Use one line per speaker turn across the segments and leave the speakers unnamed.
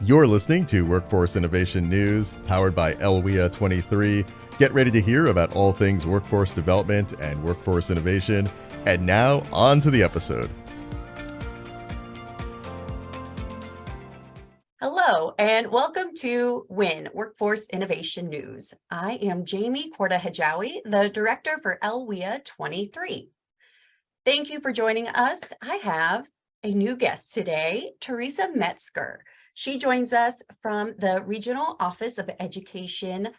You're listening to Workforce Innovation News, powered by E29. Get ready to hear about all things workforce development and workforce innovation. And now, on to the episode.
Hello, and welcome to WIN, Workforce Innovation News. I am Jamie Korda-Hijawi, the Director for E29. Thank you for joining us. I have a new guest today, Teresa Metzger. She joins us from the Regional Office of Education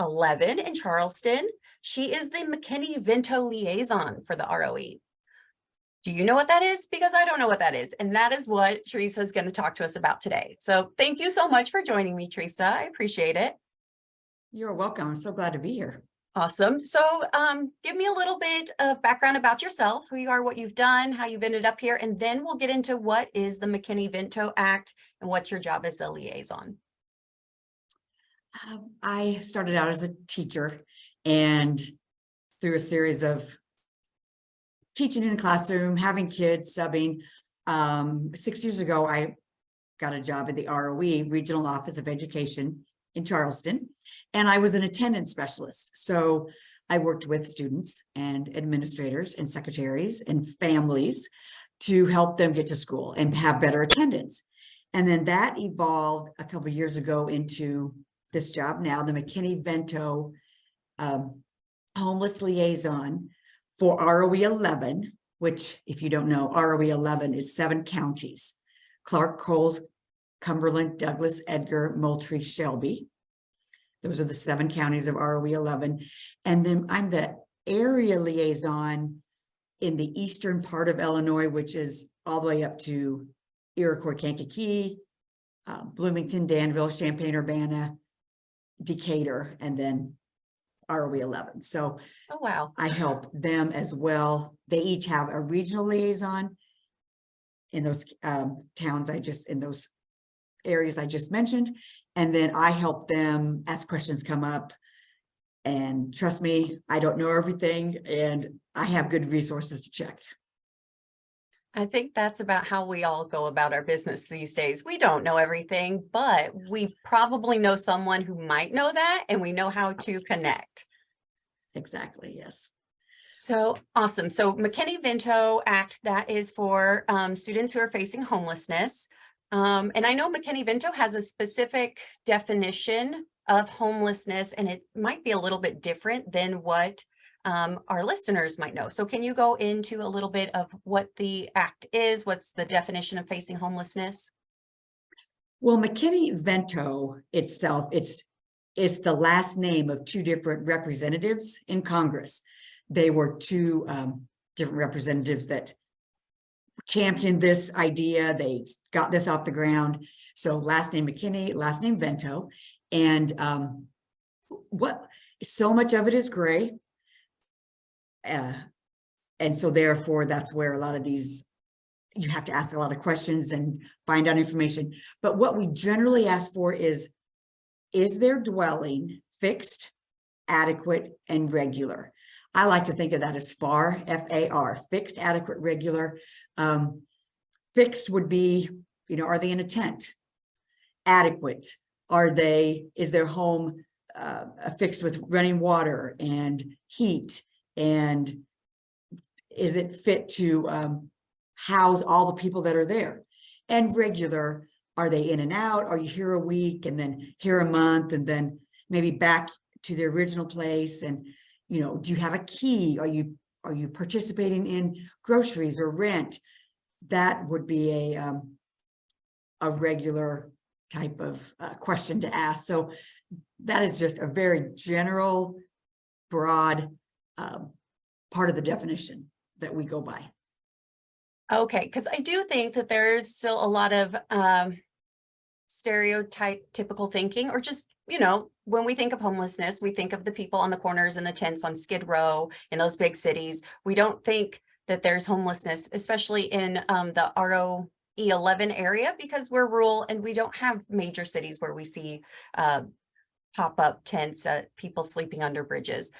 11 in Charleston. She is the McKinney-Vento Liason for the ROE. Do you know what that is? Because I don't know what that is. And that is what Teresa is going to talk to us about today. So thank you so much for joining me, Teresa. I appreciate it.
You're welcome. I'm so glad to be here.
Awesome. So give me a little bit of background about yourself, who you are, what you've done, how you've ended up here, and then we'll get into what is the McKinney-Vento Act and what's your job as the liaison.
I started out as a teacher, and through a series of teaching in the classroom, having kids, subbing, 6 years ago, I got a job at the ROE, Regional Office of Education in Charleston, and I was an attendance specialist. So I worked with students and administrators and secretaries and families to help them get to school and have better attendance. And then that evolved a couple of years ago into this job now, the McKinney-Vento Homeless Liaison for ROE 11, which, if you don't know, ROE 11 is 7 counties: Clark, Coles, Cumberland, Douglas, Edgar, Moultrie, Shelby. Those are the 7 counties of ROE 11. And then I'm the area liaison in the eastern part of Illinois, which is all the way up to Iroquois, Kankakee, Bloomington, Danville, Champaign-Urbana, Decatur, and then ROE 11. So
oh, wow.
I help them as well. They each have a regional liaison in those in those areas I just mentioned. And then I help them as questions come up. And trust me, I don't know everything, and I have good resources to check.
I think that's about how we all go about our business these days. We don't know everything, but we probably know someone who might know that, and we know how to connect.
Exactly, yes.
So awesome. So McKinney-Vento Act, that is for students who are facing homelessness. And I know McKinney-Vento has a specific definition of homelessness, and it might be a little bit different than what our listeners might know. So can you go into a little bit of what the act is? What's the definition of facing homelessness?
Well, McKinney-Vento itself, it's the last name of 2 different representatives in Congress. They were 2 different representatives that championed this idea. They got this off the ground. So last name McKinney, last name Vento. And so much of it is gray. And so therefore, that's where a lot of these, you have to ask a lot of questions and find out information. But what we generally ask for is their dwelling fixed, adequate, and regular? I like to think of that as FAR, F-A-R, fixed, adequate, regular. Fixed would be, are they in a tent? Adequate, is their home fixed with running water and heat? And is it fit to house all the people that are there? And regular, are they in and out? Are you here a week and then here a month and then maybe back to the original place? And do you have a key? Are you participating in groceries or rent? That would be a regular type of question to ask. So that is just a very general, broad part of the definition that we go by.
Okay, because I do think that there's still a lot of typical thinking, or just, when we think of homelessness, we think of the people on the corners and the tents on Skid Row in those big cities. We don't think that there's homelessness, especially in the ROE 11 area, because we're rural and we don't have major cities where we see pop-up tents, people sleeping under bridges.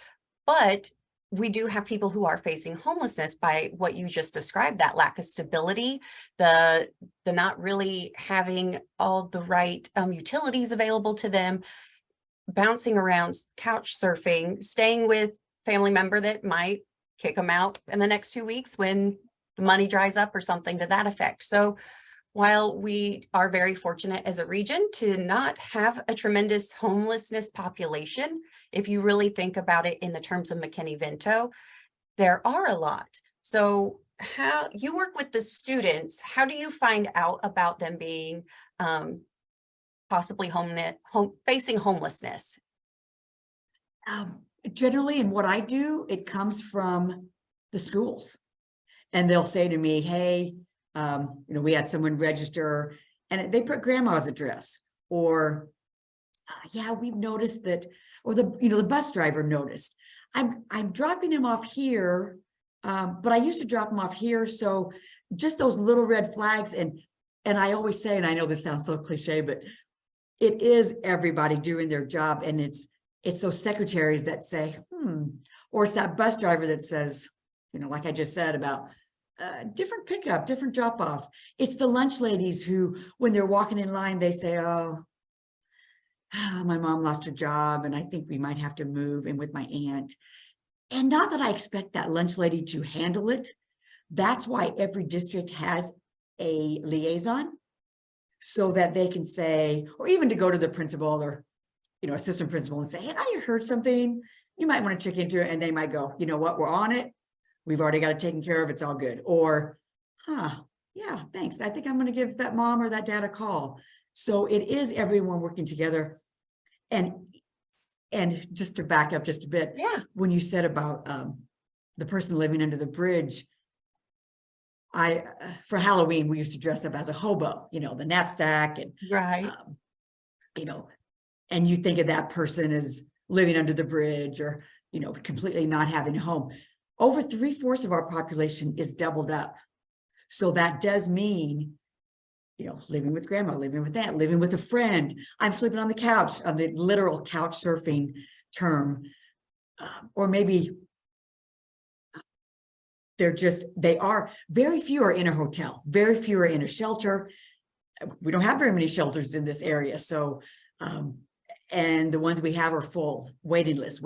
But we do have people who are facing homelessness by what you just described, that lack of stability, the not really having all the right utilities available to them, bouncing around, couch surfing, staying with family member that might kick them out in the next 2 weeks when the money dries up or something to that effect. So while we are very fortunate as a region to not have a tremendous homelessness population, if you really think about it in the terms of McKinney-Vento, there are a lot. So how you work with the students, how do you find out about them being possibly facing homelessness?
Generally, in what I do, it comes from the schools, and they'll say to me, hey, we had someone register and they put grandma's address, or yeah, we've noticed that, or the bus driver noticed, I'm dropping him off here, but I used to drop him off here. So just those little red flags. And I always say, and I know this sounds so cliche, but it is everybody doing their job. And it's those secretaries that say, or it's that bus driver that says, like I just said about different pickup, different drop off. It's the lunch ladies who, when they're walking in line, they say, oh, my mom lost her job and I think we might have to move in with my aunt. And not that I expect that lunch lady to handle it. That's why every district has a liaison, so that they can say, or even to go to the principal or, assistant principal and say, hey, I heard something, you might want to check into it. And they might go, you know what, we're on it. We've already got it taken care of. It's all good. Or, yeah, thanks. I think I'm going to give that mom or that dad a call. So it is everyone working together. And just to back up just a bit,
Yeah.
When you said about the person living under the bridge, for Halloween, we used to dress up as a hobo, the knapsack and,
Right.
and you think of that person as living under the bridge or, completely not having a home. Over 3/4 of our population is doubled up. So that does mean, living with grandma, living with aunt, living with a friend. I'm sleeping on the couch, on the literal couch surfing term. Or maybe they are, very few are in a hotel, very few are in a shelter. We don't have very many shelters in this area. So, and the ones we have are full, waiting list.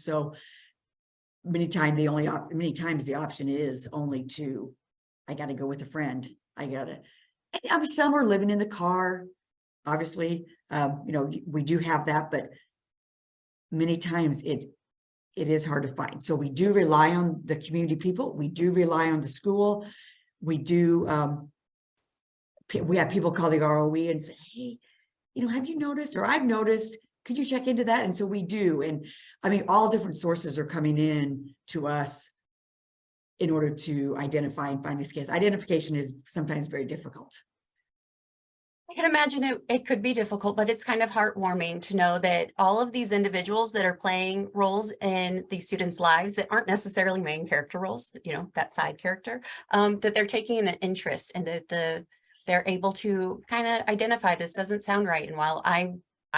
So many times the option is only I got to go with a friend. Some are living in the car, obviously, we do have that, but many times it is hard to find. So we do rely on the community people. We do rely on the school. We do, we have people call the ROE and say, hey, have you noticed, or I've noticed, could you check into that? And so we do. And all different sources are coming in to us in order to identify and find these kids. Identification is sometimes very difficult.
I can imagine it could be difficult, but it's kind of heartwarming to know that all of these individuals that are playing roles in these students' lives that aren't necessarily main character roles, that side character, that they're taking an interest and that they're able to kind of identify this doesn't sound right. And while I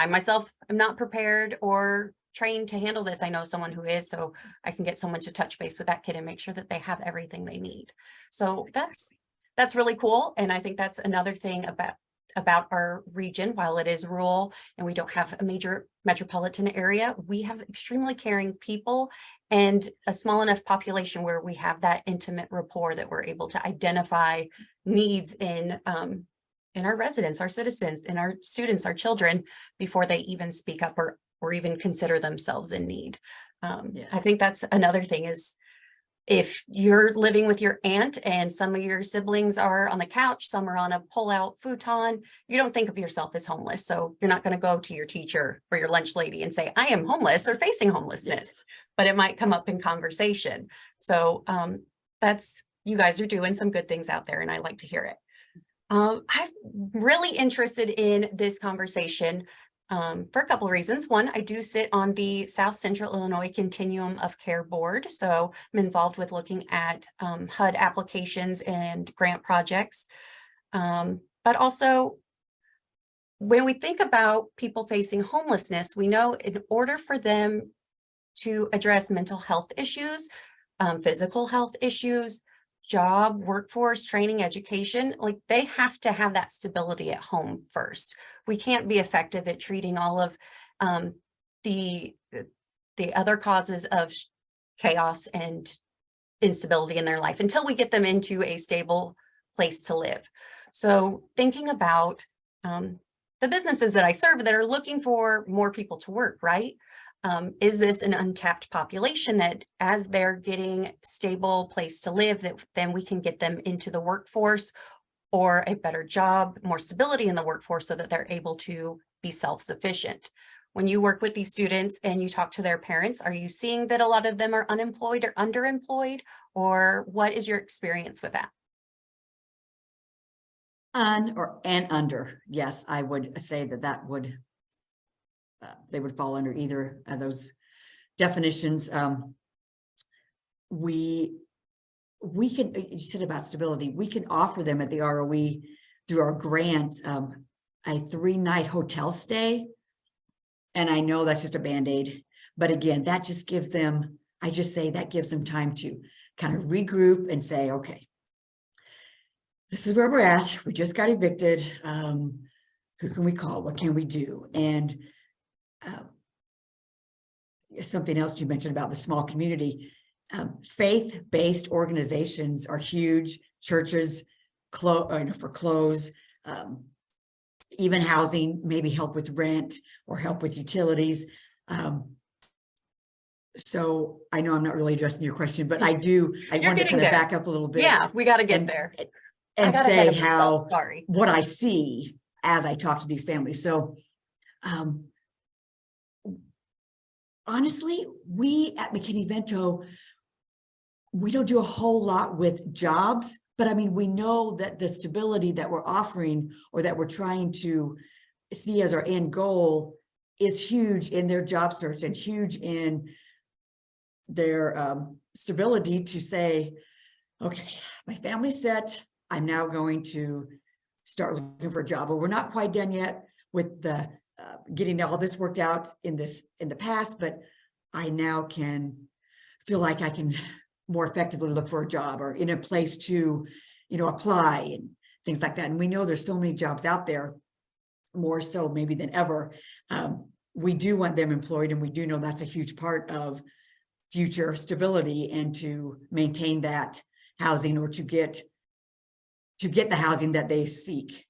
myself am not prepared or trained to handle this, I know someone who is, so I can get someone to touch base with that kid and make sure that they have everything they need. So that's really cool. And I think that's another thing about our region. While it is rural and we don't have a major metropolitan area, we have extremely caring people and a small enough population where we have that intimate rapport that we're able to identify needs in our residents, our citizens, and our students, our children, before they even speak up or even consider themselves in need.
Yes.
I think that's another thing is, if you're living with your aunt and some of your siblings are on the couch, some are on a pull-out futon, you don't think of yourself as homeless. So you're not going to go to your teacher or your lunch lady and say, I am homeless or facing homelessness,
Yes.
But it might come up in conversation. So you guys are doing some good things out there and I like to hear it. I'm really interested in this conversation for a couple of reasons. One, I do sit on the South Central Illinois Continuum of Care Board, so I'm involved with looking at HUD applications and grant projects. But also, when we think about people facing homelessness, we know in order for them to address mental health issues, physical health issues, job, workforce, training, education. Like, they have to have that stability at home first. We can't be effective at treating all of the other causes of chaos and instability in their life until we get them into a stable place to live. So thinking about the businesses that I serve that are looking for more people to work, right? Is this an untapped population that as they're getting stable place to live, that then we can get them into the workforce or a better job, more stability in the workforce so that they're able to be self-sufficient? When you work with these students and you talk to their parents, are you seeing that a lot of them are unemployed or underemployed, or what is your experience with that?
Under. Yes, I would say that would they would fall under either of those definitions. We can, you said about stability, we can offer them at the ROE through our grants a 3-night hotel stay. And I know that's just a Band-Aid, but again, that just gives them, I just say that gives them time to kind of regroup and say, okay, this is where we're at. We just got evicted. Who can we call? What can we do? And something else you mentioned about the small community, faith-based organizations are huge. Churches for clothes, even housing, maybe help with rent or help with utilities. So I know I'm not really addressing your question, but I want to kind of back up a little bit.
Yeah, we got to get there.
And say how, what I see as I talk to these families. So honestly, we at McKinney-Vento, we don't do a whole lot with jobs, but I mean, we know that the stability that we're offering or that we're trying to see as our end goal is huge in their job search and huge in their stability to say, okay, my family's set. I'm now going to start looking for a job. But we're not quite done yet with the getting all this worked out in the past, but I now can feel like I can more effectively look for a job or in a place to, apply and things like that. And we know there's so many jobs out there, more so maybe than ever. We do want them employed, and we do know that's a huge part of future stability and to maintain that housing or to get the housing that they seek.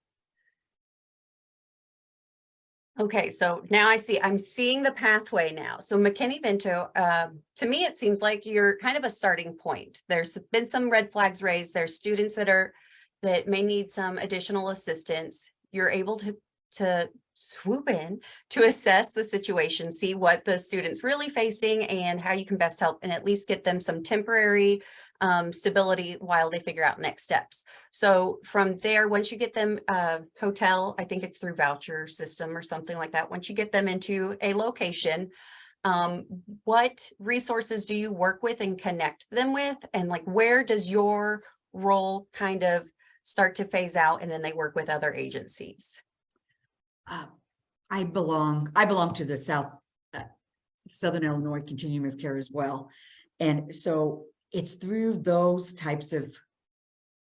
Okay, so now I'm seeing the pathway now. So McKinney-Vento, to me, it seems like you're kind of a starting point. There's been some red flags raised. There's students that may need some additional assistance. You're able to swoop in to assess the situation, see what the student's really facing and how you can best help and at least get them some temporary stability while they figure out next steps. So from there, once you get them hotel, I think it's through voucher system or something like that. Once you get them into a location, what resources do you work with and connect them with? And like, where does your role kind of start to phase out and then they work with other agencies?
I belong to the Southern Illinois Continuum of Care as well. And so it's through those types of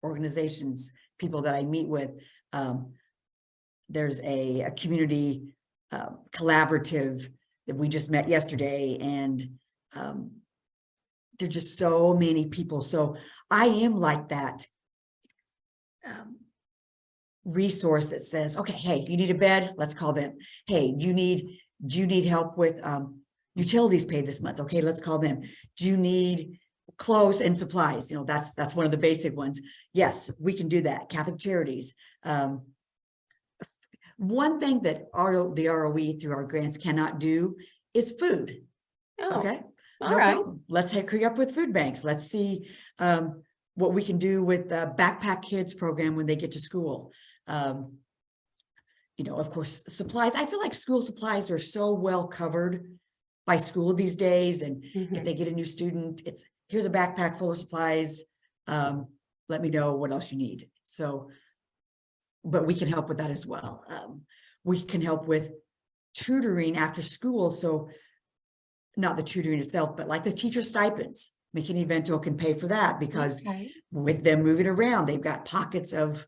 organizations, people that I meet with. There's a community collaborative that we just met yesterday, and there's just so many people. So I am like that resource that says, okay, hey, you need a bed, let's call them. Hey, do you need help with utilities paid this month? Okay, let's call them. Do you need clothes and supplies? That's one of the basic ones. Yes, we can do that. Catholic Charities. One thing that the ROE through our grants cannot do is food.
Oh,
okay,
all right.
problem. Let's hook up with food banks. Let's see what we can do with the Backpack Kids program when they get to school. Of course, supplies. I feel like school supplies are so well covered by school these days. And if they get a new student, here's a backpack full of supplies. Let me know what else you need. So, but we can help with that as well. We can help with tutoring after school. So not the tutoring itself, but like the teacher stipends. McKinney-Vento can pay for that because
Okay.
with them moving around, they've got pockets of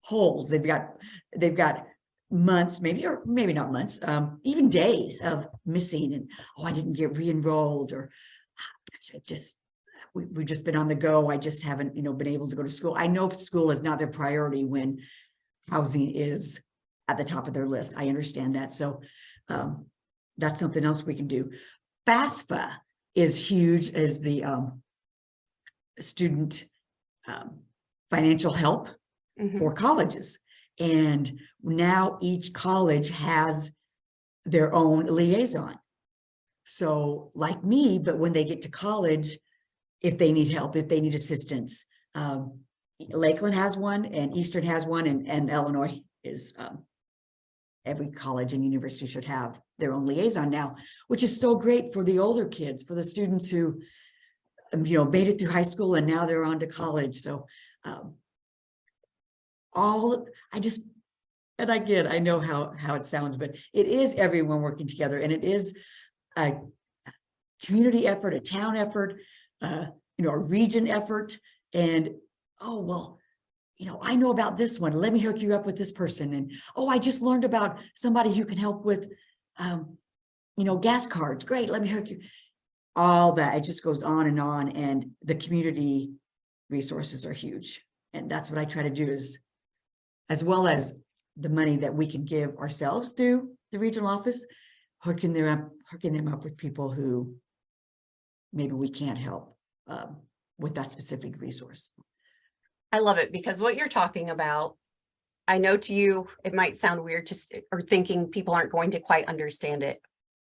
holes. They've got months, maybe, or maybe not months, even days of missing, and I didn't get re-enrolled, or we've just been on the go. I just haven't, been able to go to school. I know school is not their priority when housing is at the top of their list. I understand that. So that's something else we can do. FAFSA is huge as the student financial help for colleges. And now each college has their own liaison. So like me, but when they get to college, if they need help, if they need assistance, Lakeland has one, and Eastern has one, and Illinois is, every college and university should have their own liaison now, which is so great for the older kids, for the students who, made it through high school and now they're on to college. So I know how it sounds, but it is everyone working together, and it is a community effort, a town effort, a region effort. And I know about this one. Let me hook you up with this person. And I just learned about somebody who can help with gas cards. Great, let me hook you. All that, it just goes on, and the community resources are huge. And that's what I try to do, is as well as the money that we can give ourselves through the regional office, hooking them up with people who maybe we can't help with that specific resource.
I love it, because what you're talking about, I know to you, it might sound weird or thinking people aren't going to quite understand it,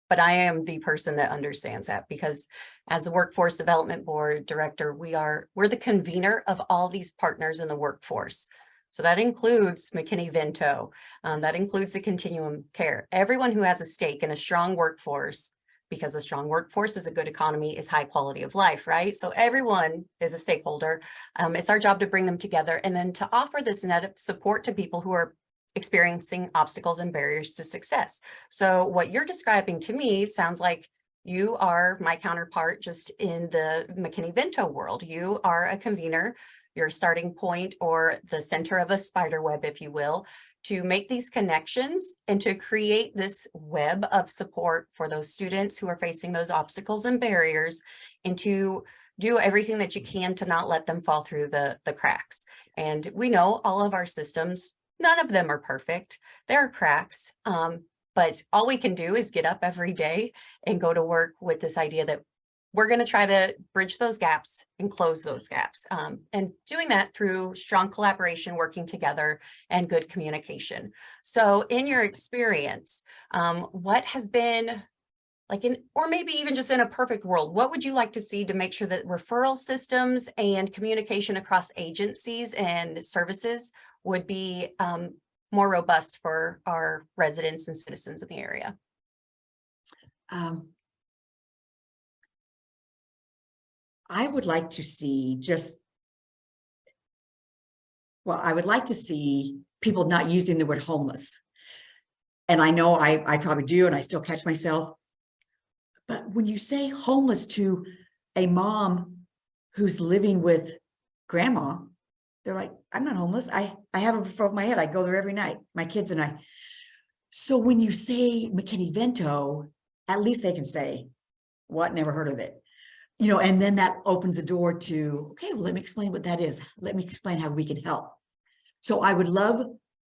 but I am the person that understands that, because as the Workforce Development Board Director, we're the convener of all these partners in the workforce. So that includes McKinney-Vento, that includes the continuum of care. Everyone who has a stake in a strong workforce, because a strong workforce is a good economy, is high quality of life, right? So everyone is a stakeholder. It's our job to bring them together, and then to offer this net of support to people who are experiencing obstacles and barriers to success. So what you're describing to me sounds like you are my counterpart just in the McKinney-Vento world. You are a convener, your starting point, or the center of a spider web, if you will, to make these connections and to create this web of support for those students who are facing those obstacles and barriers, and to do everything that you can to not let them fall through the cracks. And we know all of our systems, none of them are perfect. There are cracks, but all we can do is get up every day and go to work with this idea that we're going to try to bridge those gaps and close those gaps, and doing that through strong collaboration, working together, and good communication. So in your experience, what has been like or maybe even just in a perfect world, what would you like to see to make sure that referral systems and communication across agencies and services would be more robust for our residents and citizens in the area?
I would like to see I would like to see people not using the word homeless. And I know I probably do, and I still catch myself. But when you say homeless to a mom who's living with grandma, they're like, I'm not homeless. I have a roof over my head. I go there every night, my kids and I. So when you say McKinney-Vento, at least they can say, what, never heard of it. And then that opens the door to, okay, well, let me explain what that is. Let me explain how we can help. So I would love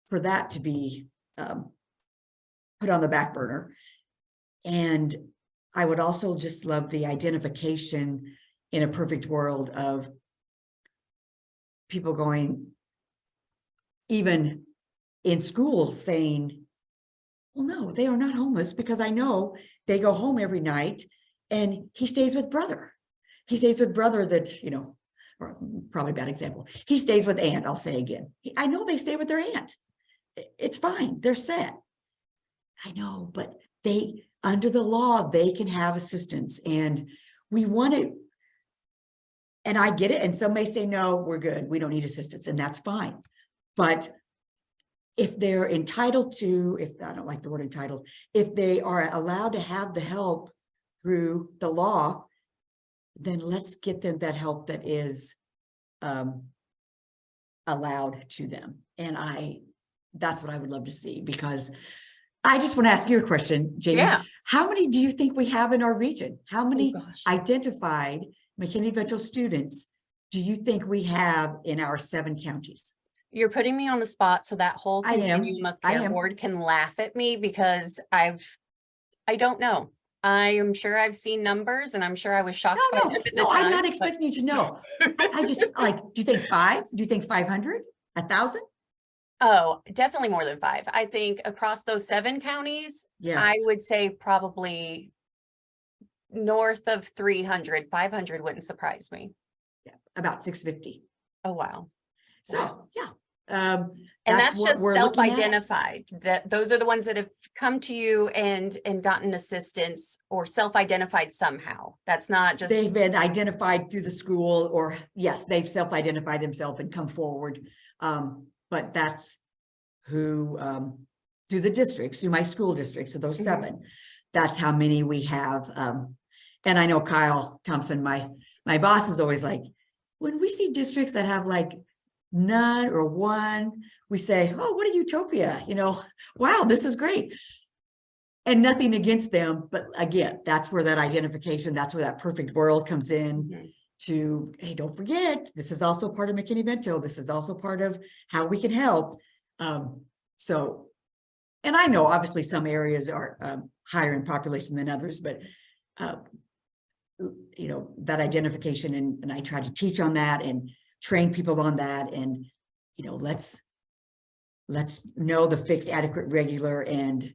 for that to be put on the back burner. And I would also just love the identification in a perfect world of people going, even in schools, saying, well, no, they are not homeless, because I know they go home every night and he stays with brother. He stays with brother that, or probably a bad example. He stays with aunt, I'll say again. I know they stay with their aunt. It's fine. They're set. I know, but under the law, they can have assistance, and we want it. And I get it. And some may say, no, we're good. We don't need assistance, and that's fine. But if they're entitled to, I don't like the word entitled, if they are allowed to have the help through the law, then let's get them that help that is allowed to them. And that's what I would love to see, because I just want to ask you a question, Jamie.
Yeah.
How many do you think we have in our region? How many
gosh.
identified McKinney-Vento students do you think we have in our 7 counties?
You're putting me on the spot so that whole
I am.
continuum of
I
care
am.
board can laugh at me, because I don't know. I am sure I've seen numbers, and I'm sure I was shocked by them at the
No,
time.
I'm not expecting you to know. I just like, do you think 5? Do you think 500? 1,000?
Oh, definitely more than 5. I think across those 7 counties,
Yes.
I would say probably north of 300, 500 wouldn't surprise me.
Yeah, about 650.
Oh, wow.
So, yeah.
And that's
what
just
we're looking at.
self-identified, that those are the ones that have come to you and gotten assistance, or self-identified somehow. That's not just,
They've been identified through the school, or yes, they've self-identified themselves and come forward. But that's who, through the districts, through my school districts, so those 7, that's how many we have. And I know Kyle Thompson, my boss, is always like, when we see districts that have like none or 1, we say, oh, what a utopia, wow, this is great. And nothing against them, but again, that's where that identification, that's where that perfect world comes in. To, hey, don't forget, this is also part of McKinney-Vento. This is also part of how we can help. So, and I know obviously some areas are higher in population than others, but that identification, and I try to teach on that and train people on that, and let's know the fixed, adequate, regular, and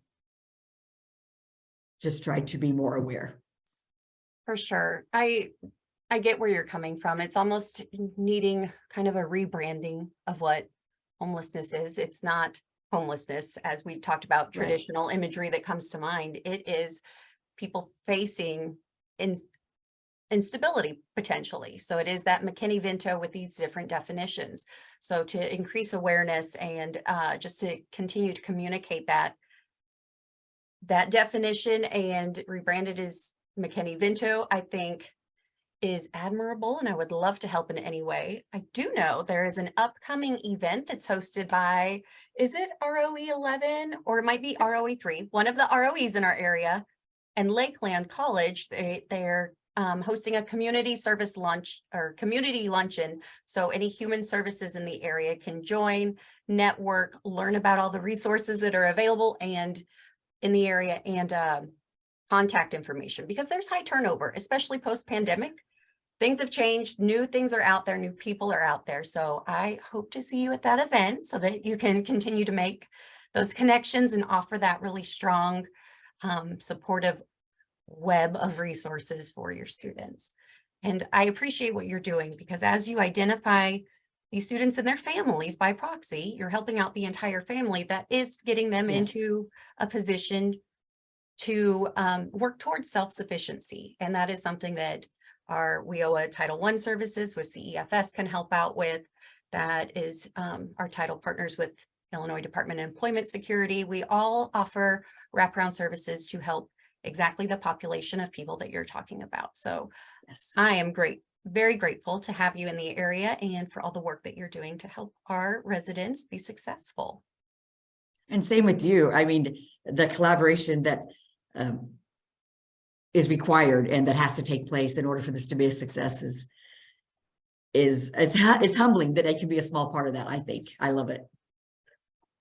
just try to be more aware.
for sure. I get where you're coming from. It's almost needing kind of a rebranding of what homelessness is. It's not homelessness, as we've talked about, traditional imagery that comes to mind. It is people facing instability potentially. So it is that McKinney-Vento with these different definitions. So to increase awareness and just to continue to communicate that definition and rebrand it as McKinney-Vento, I think is admirable, and I would love to help in any way. I do know there is an upcoming event that's hosted by, is it ROE 11 or it might be ROE 3, one of the ROEs in our area, and Lakeland College. They're hosting a community service lunch or community luncheon. So any human services in the area can join, network, learn about all the resources that are available and in the area, and contact information, because there's high turnover, especially post-pandemic. Things have changed, new things are out there, new people are out there. So I hope to see you at that event so that you can continue to make those connections and offer that really strong, supportive web of resources for your students. And I appreciate what you're doing, because as you identify these students and their families by proxy, you're helping out the entire family. That is getting them into a position to work towards self-sufficiency. And that is something that our WIOA Title I services with CEFS can help out with. That is our title partners with Illinois Department of Employment Security. We all offer wraparound services to help exactly the population of people that you're talking about. So I am very grateful to have you in the area and for all the work that you're doing to help our residents be successful.
And same with you. I mean, the collaboration that is required and that has to take place in order for this to be a success it's humbling that I can be a small part of that. I think I love it.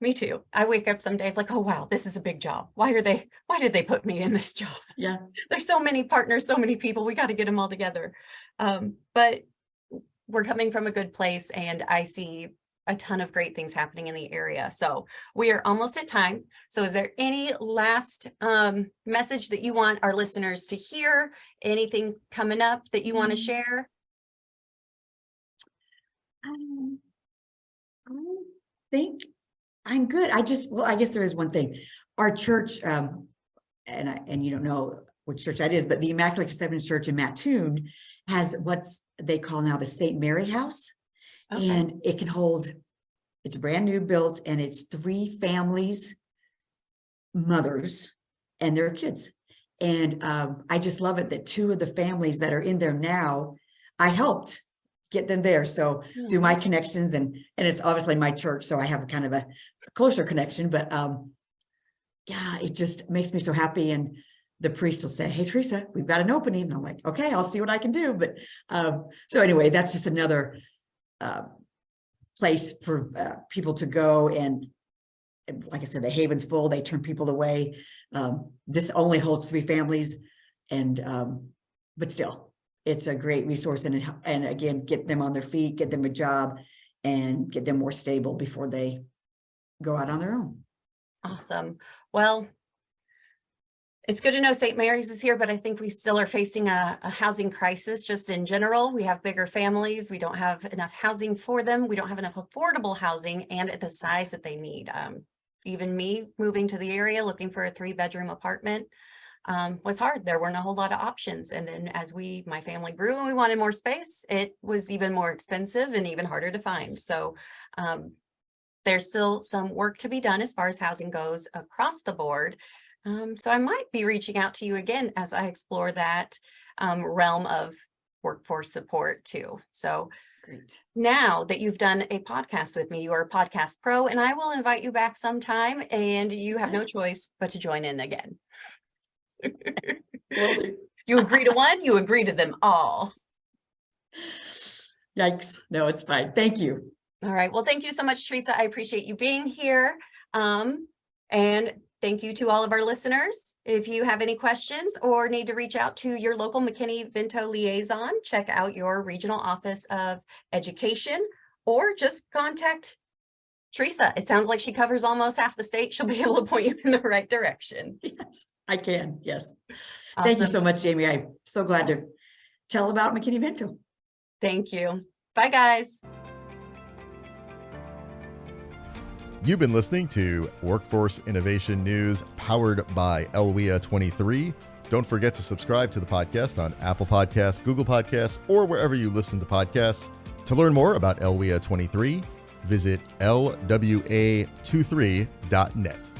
Me too. I wake up some days like, oh wow, this is a big job. Why did they put me in this job?
Yeah,
There's so many partners, so many people, we got to get them all together. But we're coming from a good place, and I see a ton of great things happening in the area. So we are almost at time. So is there any last message that you want our listeners to hear? Anything coming up that you want to share?
I think I'm good. I guess there is one thing. Our church, and you don't know which church that is, but the Immaculate Conception Church in Mattoon has what's they call now the St. Mary House. Okay. And it can hold, it's brand new built, and it's 3 families, mothers, and their kids. And I just love it that two of the families that are in there now, I helped get them there. So through my connections, and it's obviously my church, so I have kind of a closer connection, but yeah, it just makes me so happy. And the priest will say, "Hey, Teresa, we've got an opening." And I'm like, "Okay, I'll see what I can do." But so anyway, that's just another place for people to go. And like I said, the Haven's full, they turn people away. This only holds 3 families, and but still, it's a great resource. And again, get them on their feet, get them a job, and get them more stable before they go out on their own.
Awesome. Well, it's good to know St. Mary's is here, but I think we still are facing a housing crisis just in general. We have bigger families. We don't have enough housing for them. We don't have enough affordable housing and at the size that they need. Even me moving to the area, looking for a 3-bedroom apartment was hard. There weren't a whole lot of options. And then as my family grew and we wanted more space, it was even more expensive and even harder to find. So there's still some work to be done as far as housing goes across the board. So I might be reaching out to you again as I explore that realm of workforce support too. So
Great.
now that you've done a podcast with me, you are a podcast pro, and I will invite you back sometime, and you have no choice but to join in again. You agree to one, you agree to them all.
Yikes. No, it's fine. Thank you.
All right. Well, thank you so much, Teresa. I appreciate you being here. And thank you to all of our listeners. If you have any questions or need to reach out to your local McKinney-Vento Liaison, check out your regional office of education, or just contact Teresa. It sounds like she covers almost half the state. She'll be able to point you in the right direction.
Yes, I can. Yes.
Awesome.
Thank you so much, Jamie. I'm so glad to tell about McKinney-Vento.
Thank you. Bye, guys.
You've been listening to Workforce Innovation News powered by LWIA 23. Don't forget to subscribe to the podcast on Apple Podcasts, Google Podcasts, or wherever you listen to podcasts. To learn more about LWIA 23, visit lwa23.net.